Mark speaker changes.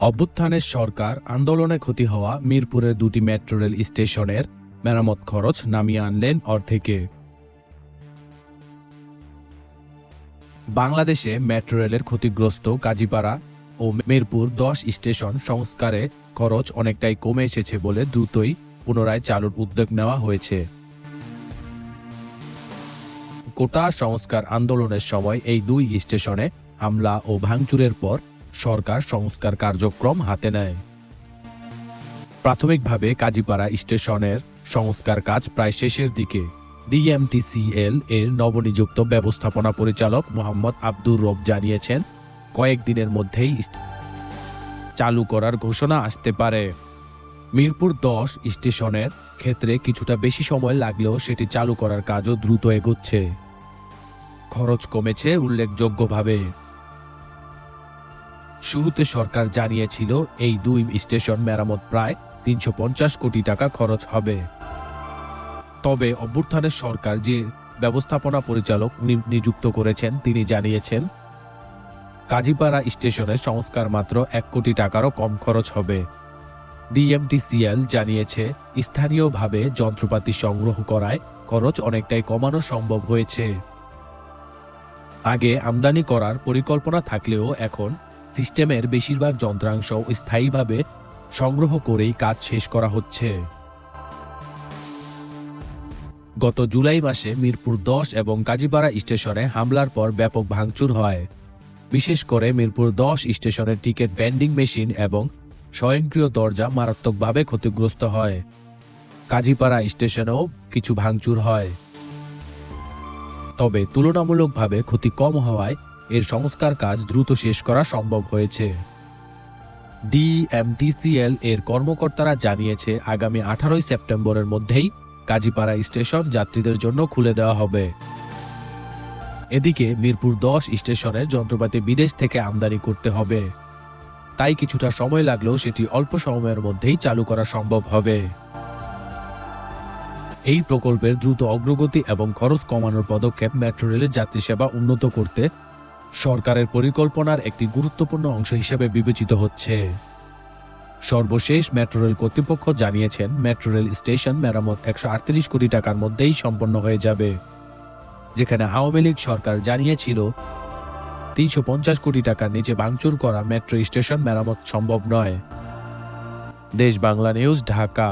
Speaker 1: অভ্যুত্থানের সরকার আন্দোলনে ক্ষতি হওয়া মিরপুরের দুটি মেট্রো রেল স্টেশনের মেরামত খরচ নামিয়ে আনলেন অর্ধেকে। বাংলাদেশে মেট্রো রেলের ক্ষতিগ্রস্ত কাজীপাড়া ও মিরপুর 10 স্টেশন সংস্কারে খরচ অনেকটাই কমে এসেছে বলে দ্রুতই পুনরায় চালুর উদ্যোগ নেওয়া হয়েছে। কোটা সংস্কার আন্দোলনের সময় এই দুই স্টেশনে হামলা ও ভাঙচুরের পর সরকার সংস্কার কার্যক্রম হাতে নেয়। প্রাথমিকভাবে কাজীপাড়া স্টেশনের সংস্কার কাজ প্রায় শেষের দিকে। ডিএমটিসিএল এর নবনিযুক্ত ব্যবস্থাপনা পরিচালক মোহাম্মদ আব্দুর রব জানিয়েছেন, কয়েকদিনের মধ্যেই চালু করার ঘোষণা আসতে পারে। মিরপুর 10 স্টেশনের ক্ষেত্রে কিছুটা বেশি সময় লাগলেও সেটি চালু করার কাজও দ্রুত এগোচ্ছে। খরচ কমেছে উল্লেখযোগ্যভাবে। শুরুতে সরকার জানিয়েছিল এই দুই স্টেশন মেরামত প্রায় 350 কোটি টাকা খরচ হবে। তবে অভ্যুত্থানের সরকার যে ব্যবস্থাপনা পরিচালক নিযুক্ত করেছেন তিনি জানিয়েছেন, কাজীপাড়া স্টেশনের সংস্কার মাত্র 1 কোটি টাকারও কম খরচ হবে। ডিএমটিসিএল জানিয়েছে, স্থানীয়ভাবে যন্ত্রপাতি সংগ্রহ করায় খরচ অনেকটাই কমানো সম্ভব হয়েছে। আগে আমদানি করার পরিকল্পনা থাকলেও এখন সিস্টেমের বেশিরভাগ যন্ত্রাংশ স্থায়ীভাবে সংগ্রহ করেই কাজ শেষ করা হচ্ছে। গত জুলাই মাসে মিরপুর 10 এবং কাজীপাড়া স্টেশনে হামলার পর ব্যাপক ভাঙচুর হয়। বিশেষ করে মিরপুর 10 স্টেশনের টিকিট ভেন্ডিং মেশিন এবং স্বয়ংক্রিয় দরজা মারাত্মকভাবে ক্ষতিগ্রস্ত হয়। কাজীপাড়া স্টেশনেও কিছু ভাঙচুর হয়, তবে তুলনামূলকভাবে ক্ষতি কম হওয়ায় এর সংস্কার কাজ দ্রুত শেষ করা সম্ভব হয়েছে। ডিএমটিসিএল এর কর্মকর্তারা জানিয়েছে, আগামী 18 সেপ্টেম্বরের মধ্যেই কাজীপাড়া স্টেশন যাত্রীদের জন্য খুলে দেওয়া হবে। এদিকে মিরপুর 10 স্টেশনের যন্ত্রপাতি বিদেশ থেকে আমদানি করতে হবে, তাই কিছুটা সময় লাগলেও সেটি অল্প সময়ের মধ্যেই চালু করা সম্ভব হবে। এই প্রকল্পের দ্রুত অগ্রগতি এবং খরচ কমানোর পদক্ষেপ মেট্রো রেলের যাত্রী সেবা উন্নত করতে সরকারের পরিকল্পনার একটি গুরুত্বপূর্ণ অংশ হিসেবে বিবেচিত হচ্ছে। সর্বশেষ মেট্রো রেল কর্তৃপক্ষ জানিয়েছেন, মেট্রো রেল স্টেশন মেরামত 138 কোটি টাকার মধ্যেই সম্পন্ন হয়ে যাবে, যেখানে আওয়ামী লীগ সরকার জানিয়েছিল 350 কোটি টাকার নিচে ভাঙচুর করা মেট্রো স্টেশন মেরামত সম্ভব নয়। দেশ বাংলা নিউজ, ঢাকা।